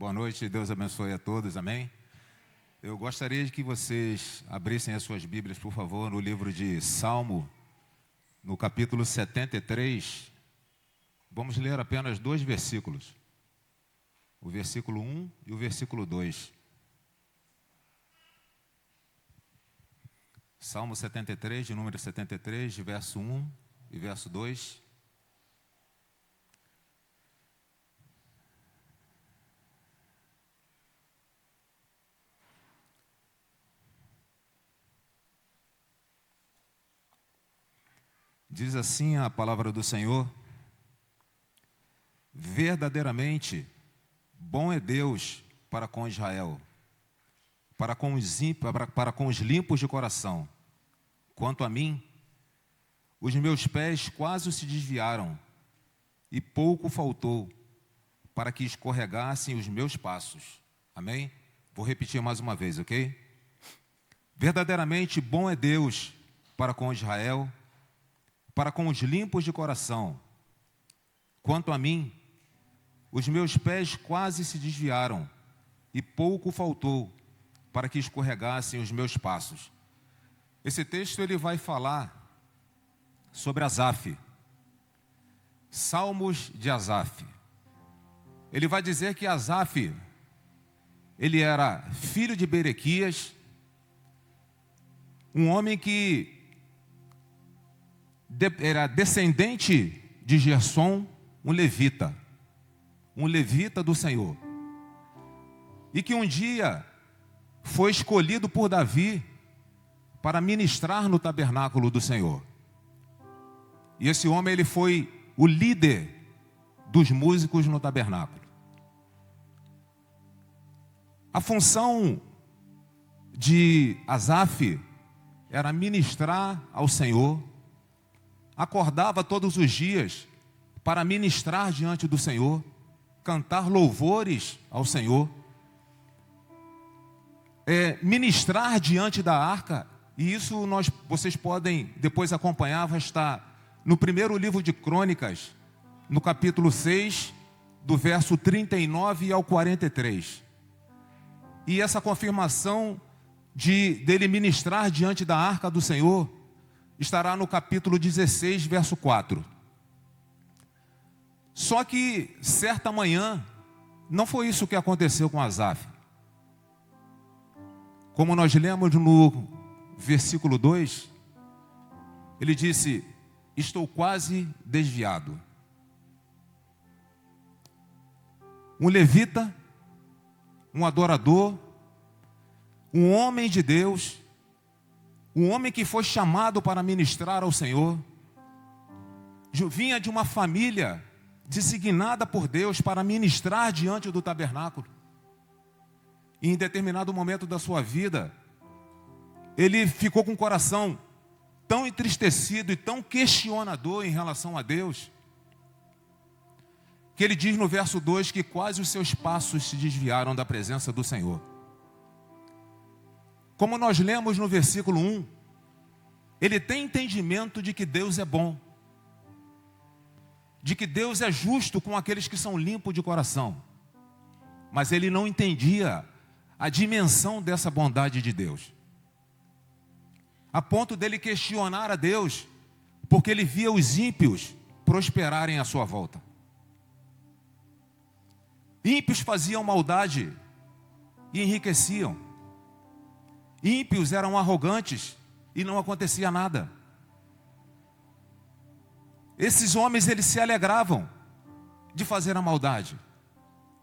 Boa noite, Deus abençoe a todos, amém? Eu gostaria de que vocês abrissem as suas Bíblias, por favor, no livro de Salmo, no capítulo 73. Vamos ler apenas 2 versículos, o versículo 1 e o versículo 2. Salmo 73, de número 73, de verso 1 e verso 2. Diz assim a palavra do Senhor: verdadeiramente bom é Deus para com Israel, para com os limpos de coração. Quanto a mim, os meus pés quase se desviaram, e pouco faltou para que escorregassem os meus passos. Amém? Vou repetir mais uma vez, ok? Verdadeiramente bom é Deus para com Israel, para com os limpos de coração. Quanto a mim, os meus pés quase se desviaram, e pouco faltou para que escorregassem os meus passos. Esse texto ele vai falar sobre Asaf, Salmos de Asaf. Ele vai dizer que Asaf, ele era filho de Berequias, um homem que era descendente de Gersom, um levita do Senhor, e que um dia foi escolhido por Davi para ministrar no tabernáculo do Senhor. E esse homem ele foi o líder dos músicos no tabernáculo. A função de Asaf era ministrar ao Senhor. Acordava todos os dias para ministrar diante do Senhor, cantar louvores ao Senhor, ministrar diante da arca. E isso vocês podem depois acompanhar, vai estar no primeiro livro de Crônicas, no capítulo 6, do verso 39 ao 43. E essa confirmação dele ministrar diante da arca do Senhor estará no capítulo 16, verso 4. Só que, certa manhã, não foi isso que aconteceu com Asaf. Como nós lemos no versículo 2, ele disse: estou quase desviado. Um levita, um adorador, um homem de Deus, um homem que foi chamado para ministrar ao Senhor, vinha de uma família designada por Deus para ministrar diante do tabernáculo. E em determinado momento da sua vida, ele ficou com o coração tão entristecido e tão questionador em relação a Deus, que ele diz no verso 2 que quase os seus passos se desviaram da presença do Senhor. Como nós lemos no versículo 1, ele tem entendimento de que Deus é bom, de que Deus é justo com aqueles que são limpos de coração, mas ele não entendia a dimensão dessa bondade de Deus, a ponto dele questionar a Deus, porque ele via os ímpios prosperarem à sua volta. Ímpios faziam maldade e enriqueciam. Ímpios eram arrogantes e não acontecia nada. Esses homens, eles se alegravam de fazer a maldade.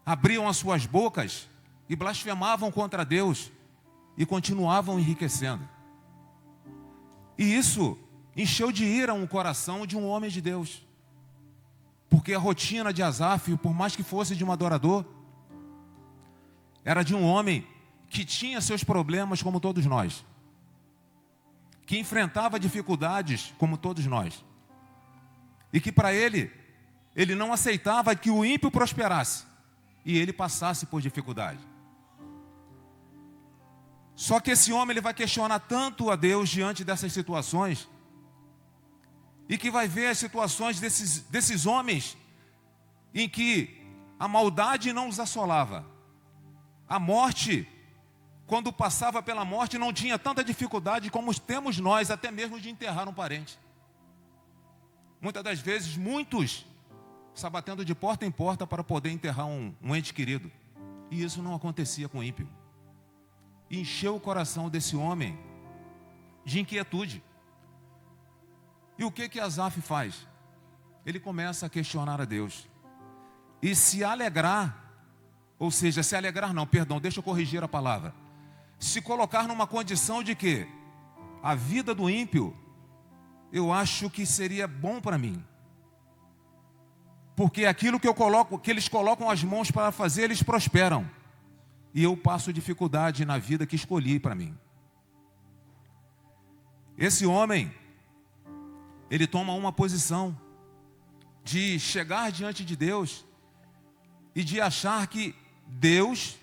Abriam as suas bocas e blasfemavam contra Deus e continuavam enriquecendo. E isso encheu de ira o coração de um homem de Deus. Porque a rotina de Asaf, por mais que fosse de um adorador, era de um homem que tinha seus problemas como todos nós, que enfrentava dificuldades como todos nós, e que para ele não aceitava que o ímpio prosperasse e ele passasse por dificuldade. Só que esse homem ele vai questionar tanto a Deus diante dessas situações, e que vai ver as situações desses homens em que a maldade não os assolava, A morte, quando passava pela morte, não tinha tanta dificuldade como temos nós, até mesmo de enterrar um parente. Muitas das vezes, muitos sabatendo de porta em porta para poder enterrar um ente querido. E isso não acontecia com o ímpio. Encheu o coração desse homem de inquietude. E o que Asaf faz? Ele começa a questionar a Deus. E se alegrar, ou seja, se alegrar não, perdão, deixa eu corrigir a palavra. Se colocar numa condição de que a vida do ímpio, eu acho que seria bom para mim. Porque aquilo que eles colocam as mãos para fazer, eles prosperam. E eu passo dificuldade na vida que escolhi para mim. Esse homem, ele toma uma posição de chegar diante de Deus e de achar que Deus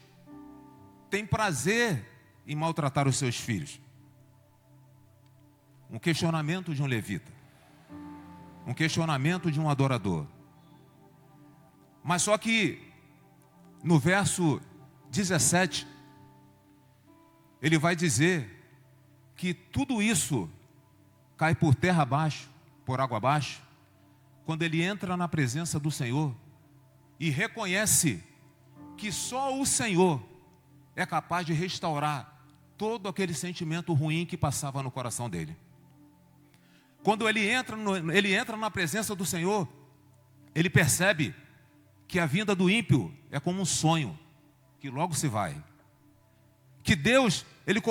tem prazer em maltratar os seus filhos. Um questionamento de um levita. Um questionamento de um adorador. Mas só que no verso 17, ele vai dizer que tudo isso cai por terra abaixo, por água abaixo, quando ele entra na presença do Senhor e reconhece que só o Senhor é capaz de restaurar todo aquele sentimento ruim que passava no coração dele. Quando ele entra na presença do Senhor, ele percebe que a vinda do ímpio é como um sonho, que logo se vai. Que Deus, ele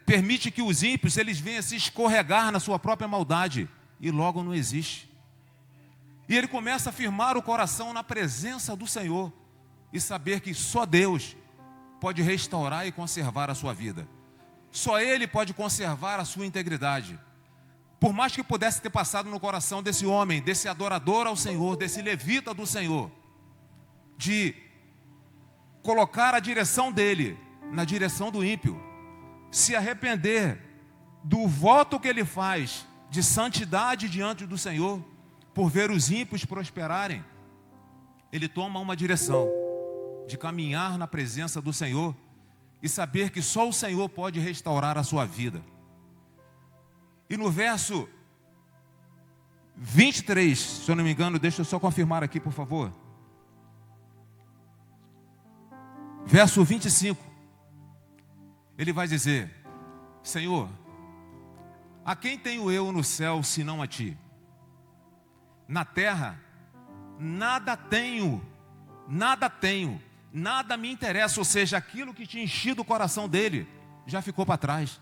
permite que os ímpios, eles venham se escorregar na sua própria maldade, e logo não existe. E ele começa a firmar o coração na presença do Senhor, e saber que só Deus pode restaurar e conservar a sua vida. Só Ele pode conservar a sua integridade. Por mais que pudesse ter passado no coração desse homem, desse adorador ao Senhor, desse levita do Senhor, de colocar a direção dele na direção do ímpio, se arrepender do voto que ele faz de santidade diante do Senhor, por ver os ímpios prosperarem, ele toma uma direção de caminhar na presença do Senhor e saber que só o Senhor pode restaurar a sua vida. E no verso 23, se eu não me engano, deixa eu só confirmar aqui, por favor. Verso 25, ele vai dizer: Senhor, a quem tenho eu no céu senão a Ti? Na terra, nada tenho, nada me interessa. Ou seja, aquilo que tinha enchido o coração dele já ficou para trás.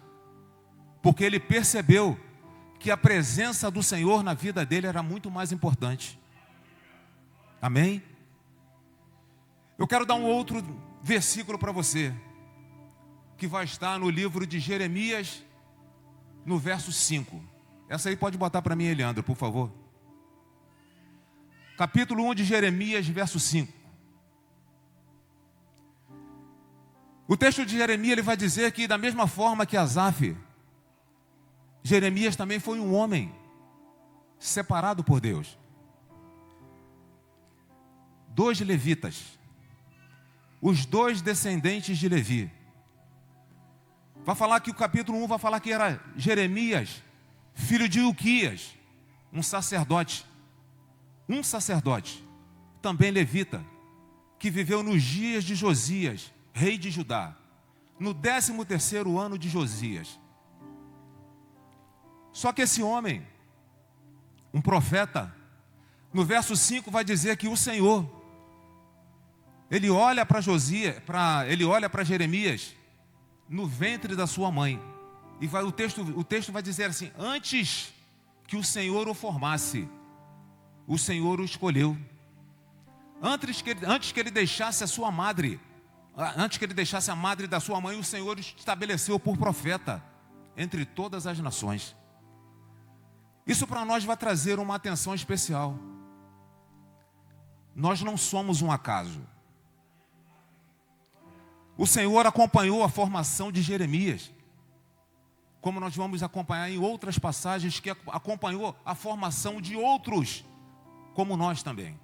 Porque ele percebeu que a presença do Senhor na vida dele era muito mais importante. Amém? Eu quero dar um outro versículo para você, que vai estar no livro de Jeremias, no verso 5. Essa aí pode botar para mim, Eliandro, por favor. Capítulo 1 de Jeremias, verso 5. O texto de Jeremias, ele vai dizer que da mesma forma que Asaf, Jeremias também foi um homem separado por Deus. 2 levitas, os 2 descendentes de Levi. Vai falar que o capítulo 1 vai falar que era Jeremias, filho de Ilquias, um sacerdote, também levita, que viveu nos dias de Josias, rei de Judá, no 13º ano de Josias. Só que esse homem, um profeta, no verso 5 vai dizer que o Senhor, ele olha para Jeremias no ventre da sua mãe. E o texto vai dizer assim: antes que o Senhor o formasse, o Senhor o escolheu. Antes que ele deixasse a sua madre, antes que ele deixasse a madre da sua mãe, o Senhor o estabeleceu por profeta entre todas as nações. Isso para nós vai trazer uma atenção especial. Nós não somos um acaso. O Senhor acompanhou a formação de Jeremias, como nós vamos acompanhar em outras passagens, que acompanhou a formação de outros, como nós também.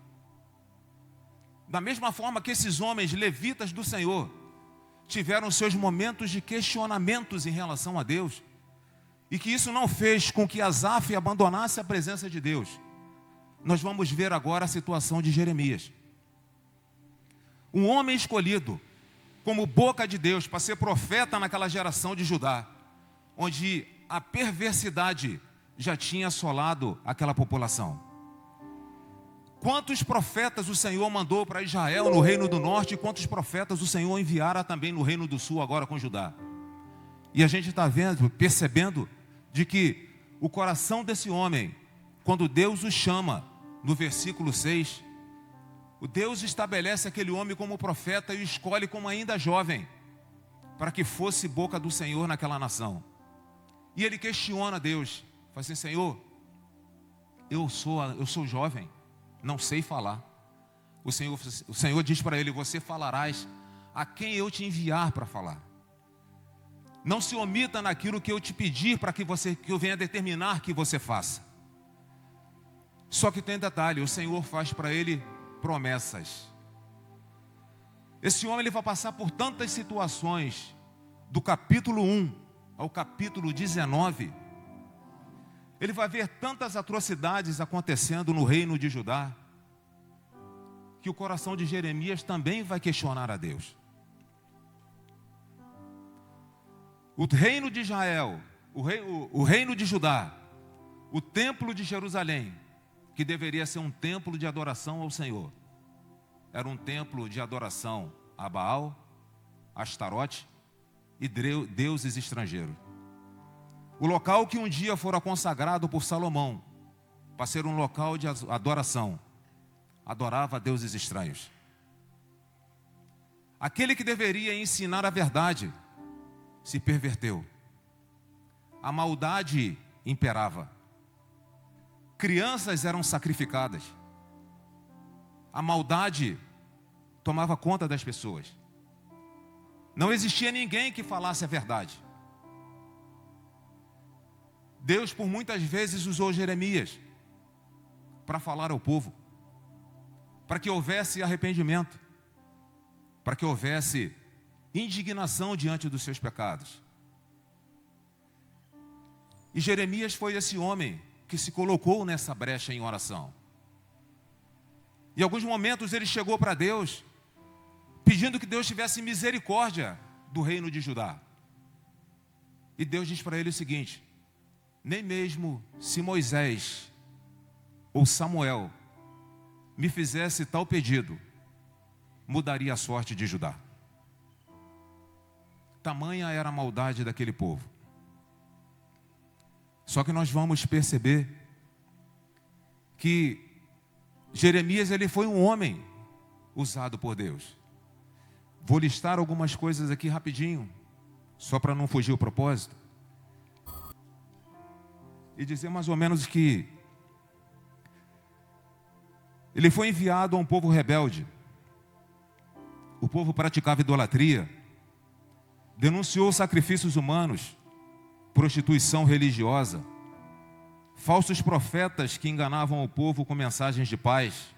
Da mesma forma que esses homens levitas do Senhor tiveram seus momentos de questionamentos em relação a Deus, e que isso não fez com que Asaf abandonasse a presença de Deus, nós vamos ver agora a situação de Jeremias. Um homem escolhido como boca de Deus para ser profeta naquela geração de Judá, onde a perversidade já tinha assolado aquela população. Quantos profetas o Senhor mandou para Israel no reino do norte e quantos profetas o Senhor enviara também no reino do sul agora com Judá. E a gente está vendo, percebendo de que o coração desse homem, quando Deus o chama, no versículo 6, o Deus estabelece aquele homem como profeta e o escolhe como ainda jovem, para que fosse boca do Senhor naquela nação. E ele questiona Deus, fala assim: Senhor, eu sou jovem, não sei falar. O Senhor diz para ele: você falarás a quem eu te enviar para falar. Não se omita naquilo que eu te pedir para que eu venha determinar que você faça. Só que tem detalhe, o Senhor faz para ele promessas. Esse homem ele vai passar por tantas situações, do capítulo 1 ao capítulo 19, ele vai ver tantas atrocidades acontecendo no reino de Judá, que o coração de Jeremias também vai questionar a Deus. O reino de Israel, o reino de Judá, o templo de Jerusalém, que deveria ser um templo de adoração ao Senhor, era um templo de adoração a Baal, Astarote e deuses estrangeiros. O local que um dia fora consagrado por Salomão para ser um local de adoração, adorava deuses estranhos. Aquele que deveria ensinar a verdade se perverteu. A maldade imperava. Crianças eram sacrificadas. A maldade tomava conta das pessoas. Não existia ninguém que falasse a verdade. Deus por muitas vezes usou Jeremias para falar ao povo, para que houvesse arrependimento, para que houvesse indignação diante dos seus pecados. E Jeremias foi esse homem que se colocou nessa brecha em oração. Em alguns momentos ele chegou para Deus, pedindo que Deus tivesse misericórdia do reino de Judá. E Deus diz para ele o seguinte: nem mesmo se Moisés ou Samuel me fizesse tal pedido, mudaria a sorte de Judá. Tamanha era a maldade daquele povo. Só que nós vamos perceber que Jeremias ele foi um homem usado por Deus. Vou listar algumas coisas aqui rapidinho, só para não fugir o propósito. E dizer mais ou menos que ele foi enviado a um povo rebelde. O povo praticava idolatria, denunciou sacrifícios humanos, prostituição religiosa, falsos profetas que enganavam o povo com mensagens de paz.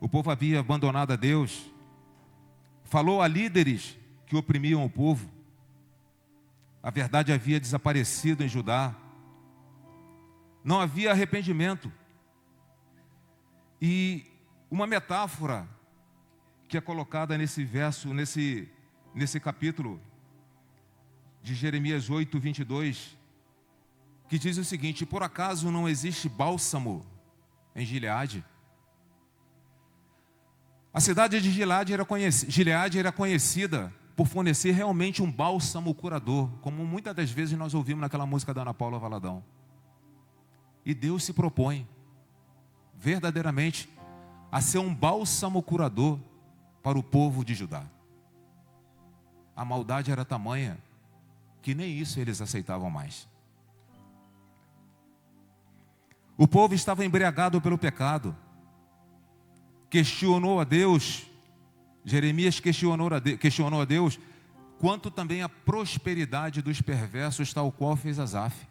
O povo havia abandonado a Deus, falou a líderes que oprimiam o povo. A verdade havia desaparecido em Judá. Não havia arrependimento. E uma metáfora que é colocada nesse verso, nesse capítulo de Jeremias 8, 22, que diz o seguinte: por acaso não existe bálsamo em Gileade? A cidade de Gileade era conhecida por fornecer realmente um bálsamo curador, como muitas das vezes nós ouvimos naquela música da Ana Paula Valadão. E Deus se propõe verdadeiramente a ser um bálsamo curador para o povo de Judá. A maldade era tamanha que nem isso eles aceitavam mais. O povo estava embriagado pelo pecado, questionou a Deus. Jeremias questionou a Deus quanto também a prosperidade dos perversos, tal qual fez Asaf.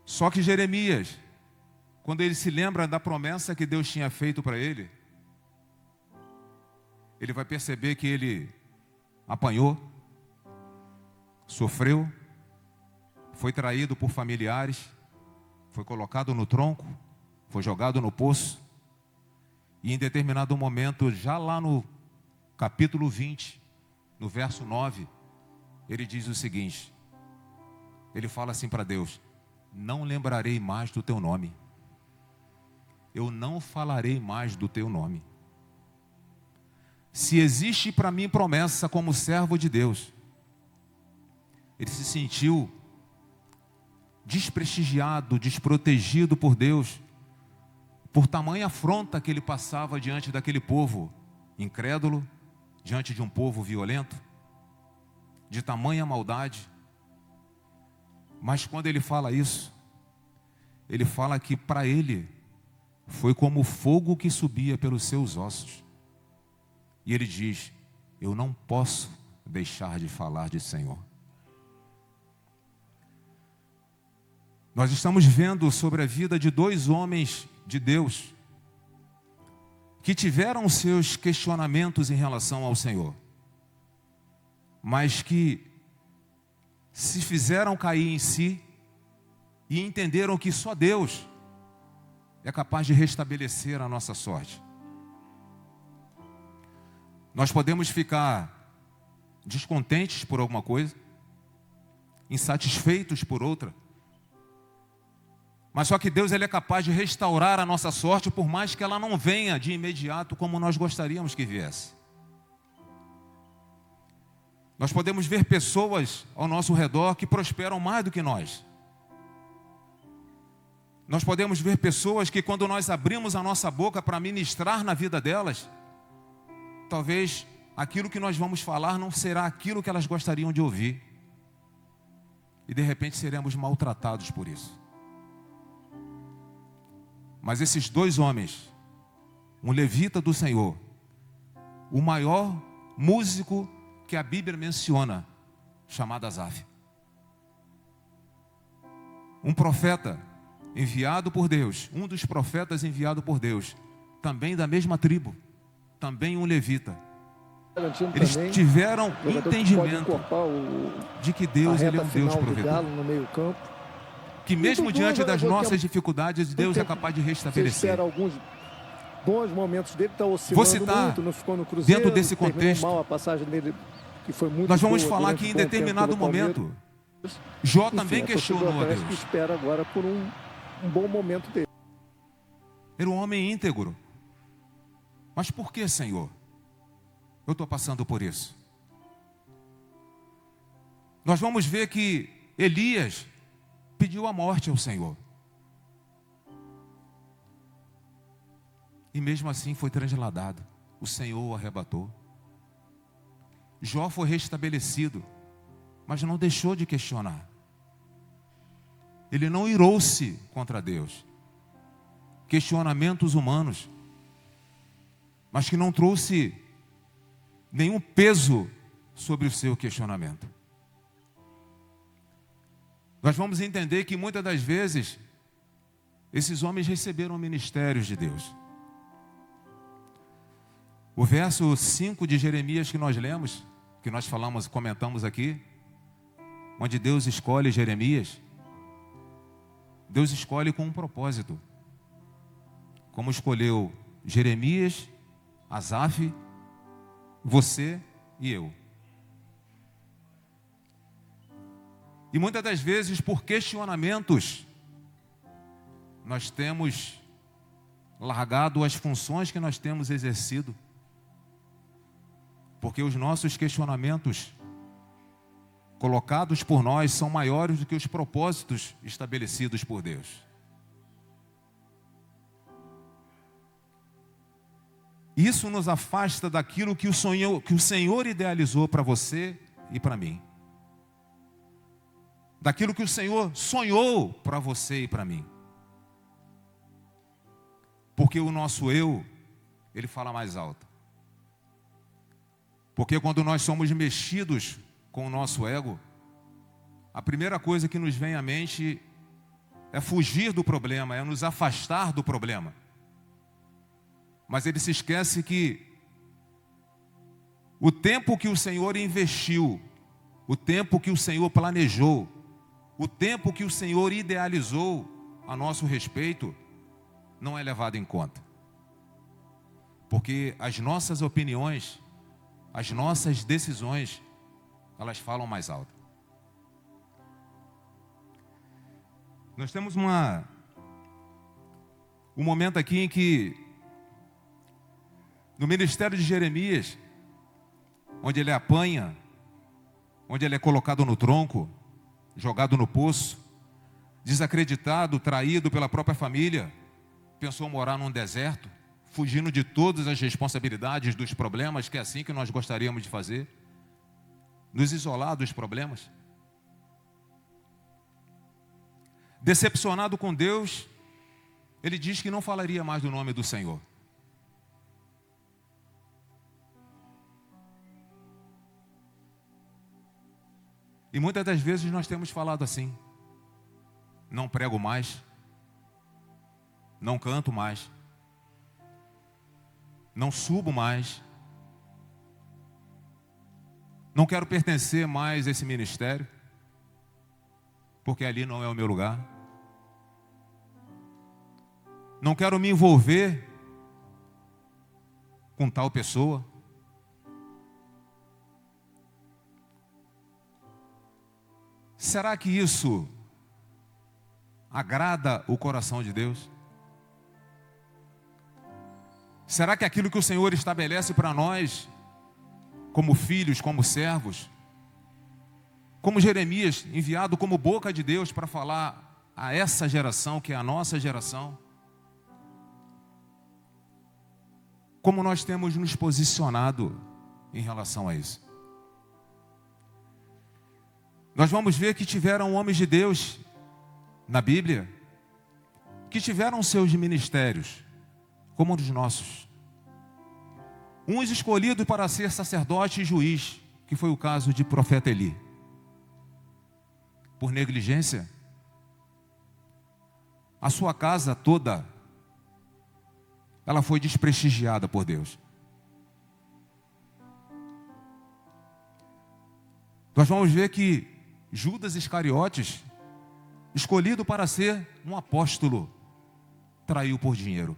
Só que Jeremias, quando ele se lembra da promessa que Deus tinha feito para ele, ele vai perceber que ele apanhou, sofreu, foi traído por familiares, foi colocado no tronco, foi jogado no poço, e em determinado momento, já lá no capítulo 20, no verso 9, ele diz o seguinte, ele fala assim para Deus: não lembrarei mais do teu nome, eu não falarei mais do teu nome. Se existe para mim promessa como servo de Deus, ele se sentiu desprestigiado, desprotegido por Deus, por tamanha afronta que ele passava diante daquele povo incrédulo, diante de um povo violento, de tamanha maldade. Mas quando ele fala isso, ele fala que para ele foi como fogo que subia pelos seus ossos. E ele diz: eu não posso deixar de falar de Senhor. Nós estamos vendo sobre a vida de dois homens de Deus que tiveram seus questionamentos em relação ao Senhor, mas que se fizeram cair em si e entenderam que só Deus é capaz de restabelecer a nossa sorte. Nós podemos ficar descontentes por alguma coisa, insatisfeitos por outra, mas só que Deus, ele é capaz de restaurar a nossa sorte, por mais que ela não venha de imediato como nós gostaríamos que viesse. Nós podemos ver pessoas ao nosso redor que prosperam mais do que nós. Nós podemos ver pessoas que, quando nós abrimos a nossa boca para ministrar na vida delas, talvez aquilo que nós vamos falar não será aquilo que elas gostariam de ouvir. E de repente seremos maltratados por isso. Mas esses dois homens, um levita do Senhor, o maior músico que a Bíblia menciona, chamado Asaf, um profeta enviado por Deus, um dos profetas enviado por Deus, também da mesma tribo, também um levita. Eles tiveram entendimento de que Deus, ele é um Deus provedor, que mesmo diante das nossas dificuldades, Deus é capaz de restabelecer. Alguns bons momentos dele, está oscilando Vou citar, muito, não ficou no Cruzeiro, dentro desse contexto, mal a passagem dele, que foi muito nós vamos boa falar durante que em um bom determinado tempo pelo momento, Jó Enfim, também a questionou a torcida parece Deus. que espera agora por um bom momento dele. Era um homem íntegro. Mas por que, Senhor, eu estou passando por isso? Nós vamos ver que Elias pediu a morte ao Senhor. E mesmo assim foi transladado. O Senhor o arrebatou. Jó foi restabelecido, mas não deixou de questionar. Ele não irou-se contra Deus. Questionamentos humanos, mas que não trouxe nenhum peso sobre o seu questionamento. Nós vamos entender que muitas das vezes esses homens receberam ministérios de Deus. O verso 5 de Jeremias que nós lemos, que nós comentamos aqui, onde Deus escolhe Jeremias, Deus escolhe com um propósito. Como escolheu Jeremias, Asaf, você e eu. E muitas das vezes, por questionamentos, nós temos largado as funções que nós temos exercido. Porque os nossos questionamentos colocados por nós são maiores do que os propósitos estabelecidos por Deus. Isso nos afasta daquilo que o Senhor idealizou para você e para mim. Daquilo que o Senhor sonhou para você e para mim. Porque o nosso eu, ele fala mais alto. Porque quando nós somos mexidos com o nosso ego, a primeira coisa que nos vem à mente é fugir do problema, é nos afastar do problema. Mas ele se esquece que o tempo que o Senhor investiu, o tempo que o Senhor planejou, o tempo que o Senhor idealizou a nosso respeito, não é levado em conta. Porque as nossas opiniões, as nossas decisões, elas falam mais alto. Nós temos um momento aqui em que, no ministério de Jeremias, onde ele apanha, onde ele é colocado no tronco, jogado no poço, desacreditado, traído pela própria família, pensou morar num deserto, fugindo de todas as responsabilidades dos problemas, que é assim que nós gostaríamos de fazer, nos isolar dos problemas. Decepcionado com Deus, ele diz que não falaria mais do nome do Senhor. E muitas das vezes nós temos falado assim: não prego mais, não canto mais, não subo mais, não quero pertencer mais a esse ministério, porque ali não é o meu lugar. Não quero me envolver com tal pessoa. Será que isso agrada o coração de Deus? Será que aquilo que o Senhor estabelece para nós, como filhos, como servos, como Jeremias, enviado como boca de Deus para falar a essa geração, que é a nossa geração, como nós temos nos posicionado em relação a isso? Nós vamos ver que tiveram homens de Deus na Bíblia que tiveram seus ministérios, como um dos nossos. Uns escolhidos para ser sacerdote e juiz, que foi o caso de profeta Eli. Por negligência, a sua casa toda, ela foi desprestigiada por Deus. Nós vamos ver que Judas Iscariotes, escolhido para ser um apóstolo, traiu por dinheiro.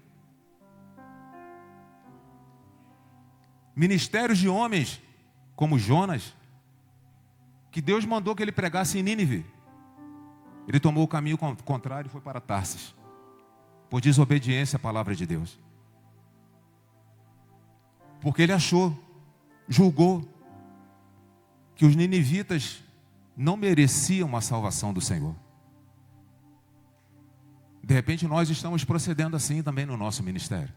Ministérios de homens como Jonas, que Deus mandou que ele pregasse em Nínive, ele tomou o caminho contrário e foi para Tarsis, por desobediência à palavra de Deus. Porque ele julgou que os ninivitas não mereciam a salvação do Senhor. De repente nós estamos procedendo assim também no nosso ministério.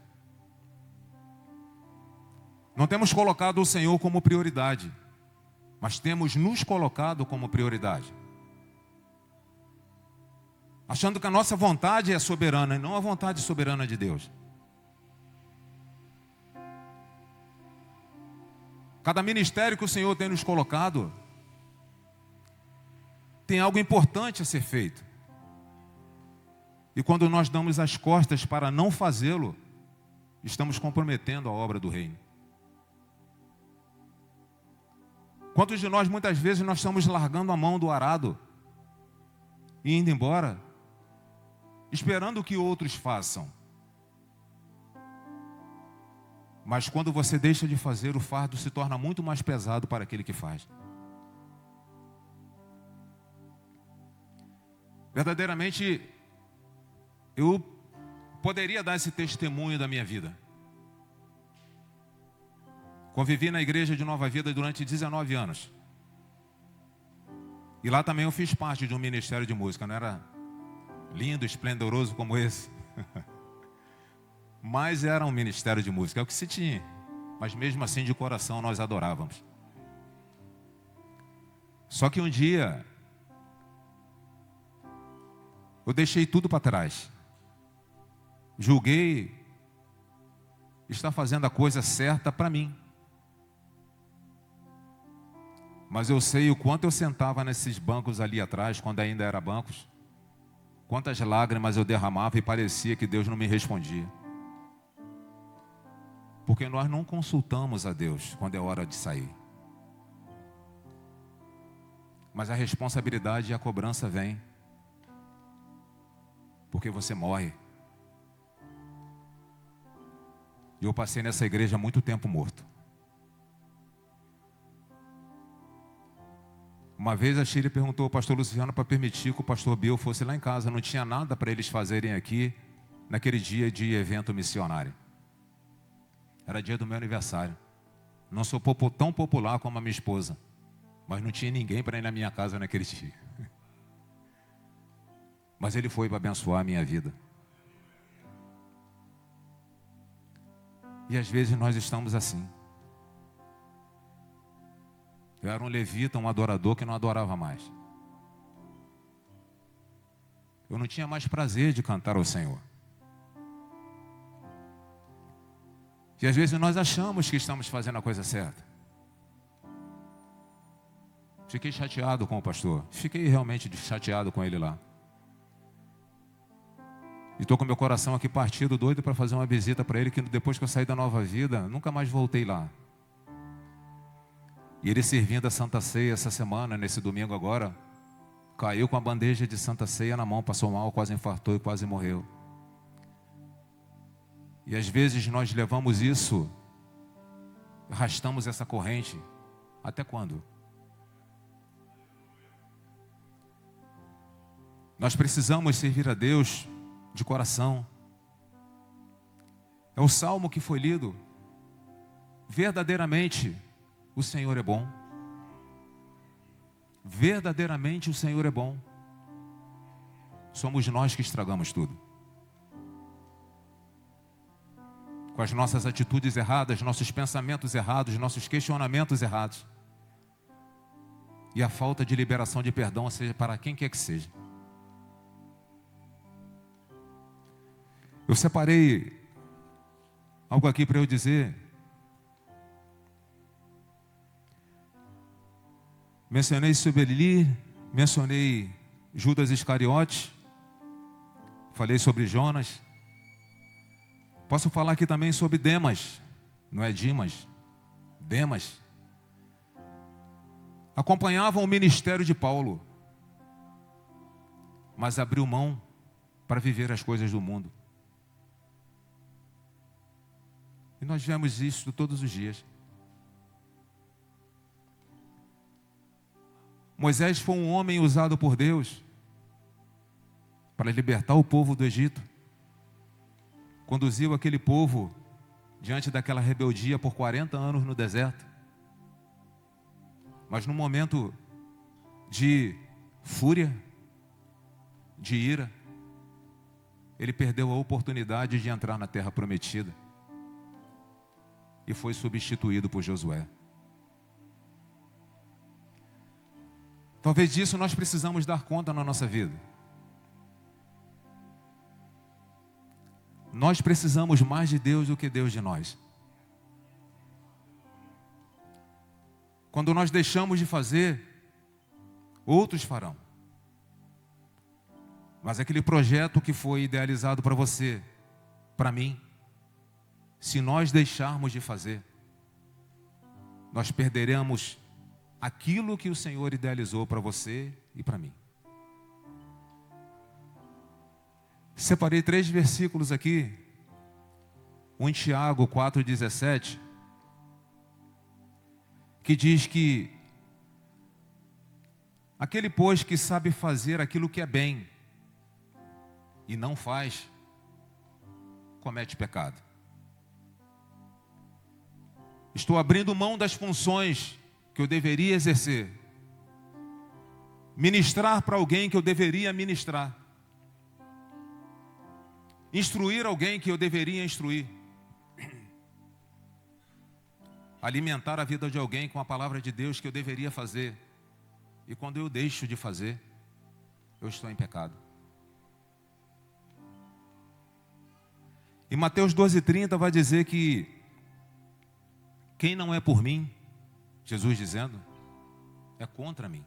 Não temos colocado o Senhor como prioridade, mas temos nos colocado como prioridade, achando que a nossa vontade é soberana e não a vontade soberana de Deus. Cada ministério que o Senhor tem nos colocado tem algo importante a ser feito. E quando nós damos as costas para não fazê-lo, estamos comprometendo a obra do reino. Quantos de nós, muitas vezes, nós estamos largando a mão do arado e indo embora, esperando que outros façam. Mas quando você deixa de fazer, o fardo se torna muito mais pesado para aquele que faz. Verdadeiramente, eu poderia dar esse testemunho da minha vida. Convivi na igreja de Nova Vida durante 19 anos. E lá também eu fiz parte de um ministério de música. Não era lindo, esplendoroso como esse. Mas era um ministério de música, é o que se tinha. Mas mesmo assim, de coração, nós adorávamos. Só que um dia, eu deixei tudo para trás. Julguei estar fazendo a coisa certa para mim. Mas eu sei o quanto eu sentava nesses bancos ali atrás, quando ainda era bancos, Quantas lágrimas eu derramava e parecia que Deus não me respondia. Porque nós não consultamos a Deus quando é hora de sair. Mas a responsabilidade e a cobrança vem. Porque você morre. E eu passei nessa igreja muito tempo morto. Uma vez a Shirley perguntou ao pastor Luciano para permitir que o pastor Bill fosse lá em casa. Não tinha nada para eles fazerem aqui naquele dia de evento missionário. Era dia do meu aniversário. Não sou tão popular como a minha esposa, mas não tinha ninguém para ir na minha casa naquele dia. Mas ele foi para abençoar a minha vida. E às vezes nós estamos assim. Eu era um levita, um adorador que não adorava mais. Eu não tinha mais prazer de cantar ao Senhor. E às vezes nós achamos que estamos fazendo a coisa certa. Fiquei chateado com o pastor. Fiquei realmente chateado com ele lá. E estou com meu coração aqui partido, doido para fazer uma visita para ele, que depois que eu saí da Nova Vida, nunca mais voltei lá. E ele servindo a Santa Ceia essa semana, nesse domingo agora, caiu com a bandeja de Santa Ceia na mão, passou mal, quase infartou e quase morreu. E às vezes nós levamos isso, arrastamos essa corrente, até quando? Nós precisamos servir a Deus de coração. É o salmo que foi lido. Verdadeiramente o Senhor é bom. Verdadeiramente o Senhor é bom. Somos nós que estragamos tudo. Com as nossas atitudes erradas, nossos pensamentos errados, nossos questionamentos errados. E a falta de liberação de perdão, seja para quem quer que seja. Eu separei algo aqui para eu dizer. Mencionei sobre Eli, mencionei Judas Iscariote, falei sobre Jonas. Posso falar aqui também sobre Demas, não é Dimas, Demas. Acompanhavam o ministério de Paulo, mas abriu mão para viver as coisas do mundo. E nós vemos isso todos os dias. Moisés foi um homem usado por Deus para libertar o povo do Egito. Conduziu aquele povo diante daquela rebeldia por 40 anos no deserto. Mas no momento de fúria, de ira, ele perdeu a oportunidade de entrar na terra prometida e foi substituído por Josué. Talvez disso nós precisamos dar conta na nossa vida. Nós precisamos mais de Deus do que Deus de nós. Quando nós deixamos de fazer, outros farão. Mas aquele projeto que foi idealizado para você, para mim, se nós deixarmos de fazer, nós perderemos aquilo que o Senhor idealizou para você e para mim. Separei 3 versículos aqui. Um em Tiago 4,17, que diz que aquele, pois, que sabe fazer aquilo que é bem e não faz, comete pecado. Estou abrindo mão das funções que eu deveria exercer, ministrar para alguém que eu deveria ministrar, instruir alguém que eu deveria instruir, alimentar a vida de alguém com a palavra de Deus que eu deveria fazer. E quando eu deixo de fazer, eu estou em pecado. E Mateus 12,30 vai dizer que quem não é por mim, Jesus dizendo, é contra mim.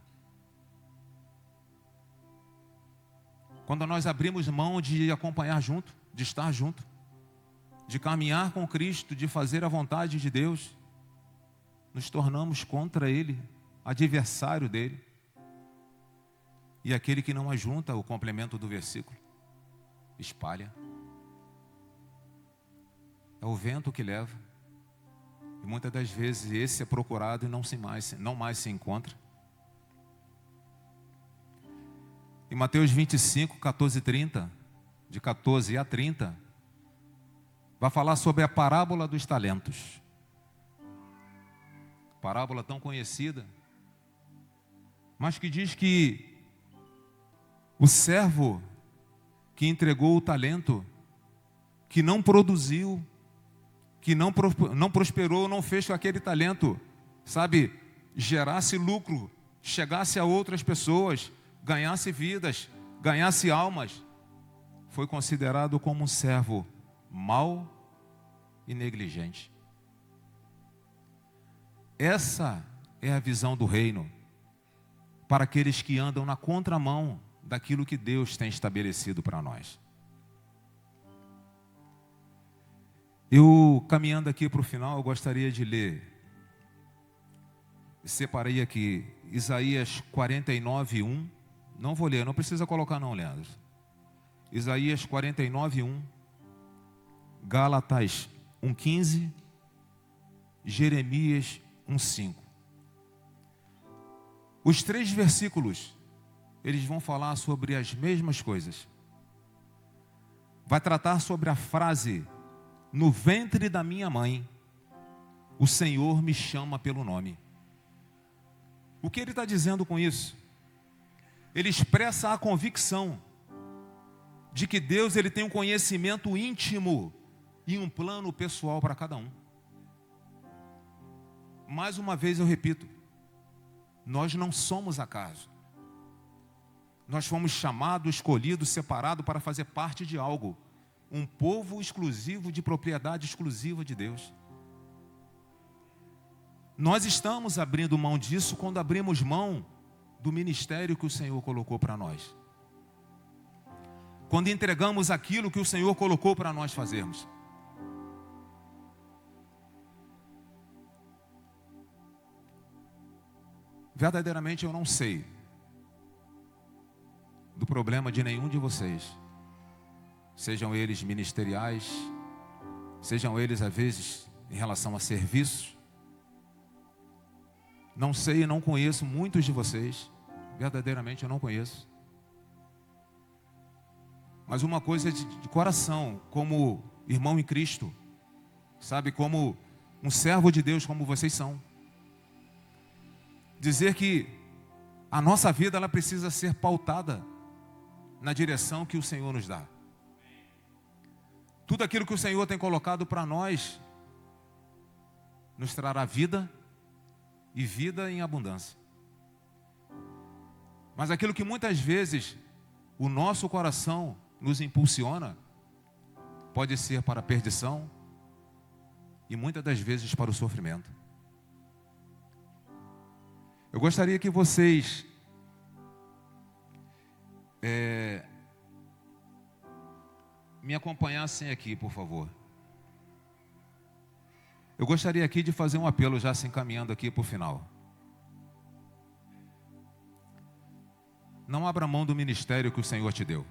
Quando nós abrimos mão de acompanhar junto, de estar junto, de caminhar com Cristo, de fazer a vontade de Deus, nos tornamos contra Ele, adversário dele. E aquele que não ajunta o complemento do versículo, espalha. É o vento que leva. E muitas das vezes esse é procurado e não mais se encontra. Em Mateus 25, 14 e 30, de 14 a 30, vai falar sobre a parábola dos talentos. Parábola tão conhecida, mas que diz que o servo que entregou o talento, que não produziu, que não prosperou, não fez com que aquele talento, gerasse lucro, chegasse a outras pessoas, ganhasse vidas, ganhasse almas, foi considerado como um servo mau e negligente. Essa é a visão do reino para aqueles que andam na contramão daquilo que Deus tem estabelecido para nós. Eu, caminhando aqui para o final, eu gostaria de ler. Separei aqui Isaías 49, 1. Não vou ler, não precisa colocar não, Leandro. Isaías 49, 1. Gálatas 1:15. Jeremias 1:5. Os 3 versículos, eles vão falar sobre as mesmas coisas. Vai tratar sobre a frase: no ventre da minha mãe, o Senhor me chama pelo nome. O que ele está dizendo com isso? Ele expressa a convicção de que Deus ele tem um conhecimento íntimo e um plano pessoal para cada um. Mais uma vez eu repito, nós não somos acaso. Nós fomos chamados, escolhidos, separados para fazer parte de algo. Um povo exclusivo, de propriedade exclusiva de Deus. Nós estamos abrindo mão disso quando abrimos mão do ministério que o Senhor colocou para nós. Quando entregamos aquilo que o Senhor colocou para nós fazermos. Verdadeiramente eu não sei do problema de nenhum de vocês. Sejam eles ministeriais, sejam eles às vezes em relação a serviços. Não sei e não conheço muitos de vocês, verdadeiramente eu não conheço. Mas uma coisa de coração, como irmão em Cristo, como um servo de Deus como vocês são. Dizer que a nossa vida ela precisa ser pautada na direção que o Senhor nos dá. Tudo aquilo que o Senhor tem colocado para nós nos trará vida e vida em abundância. Mas aquilo que muitas vezes o nosso coração nos impulsiona pode ser para a perdição e muitas das vezes para o sofrimento. Eu gostaria que vocês me acompanhassem aqui, por favor. Eu gostaria aqui de fazer um apelo, já se encaminhando aqui para o final. Não abra mão do ministério que o Senhor te deu.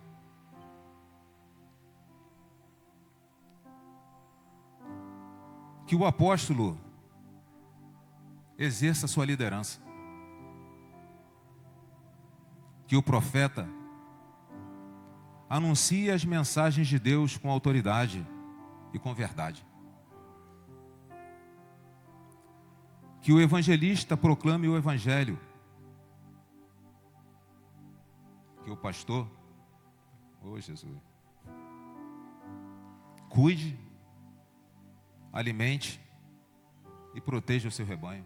Que o apóstolo exerça a sua liderança. Que o profeta anuncie as mensagens de Deus com autoridade e com verdade. Que o evangelista proclame o evangelho. Que o pastor, Jesus, cuide, alimente e proteja o seu rebanho.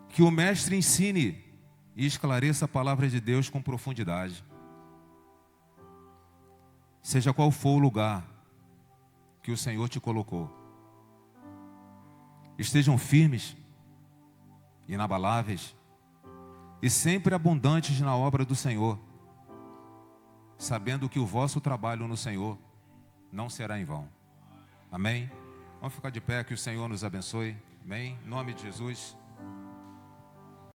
Que o mestre ensine e esclareça a palavra de Deus com profundidade. Seja qual for o lugar que o Senhor te colocou. Estejam firmes, inabaláveis, e sempre abundantes na obra do Senhor, sabendo que o vosso trabalho no Senhor não será em vão. Amém? Vamos ficar de pé, que o Senhor nos abençoe. Amém? Em nome de Jesus.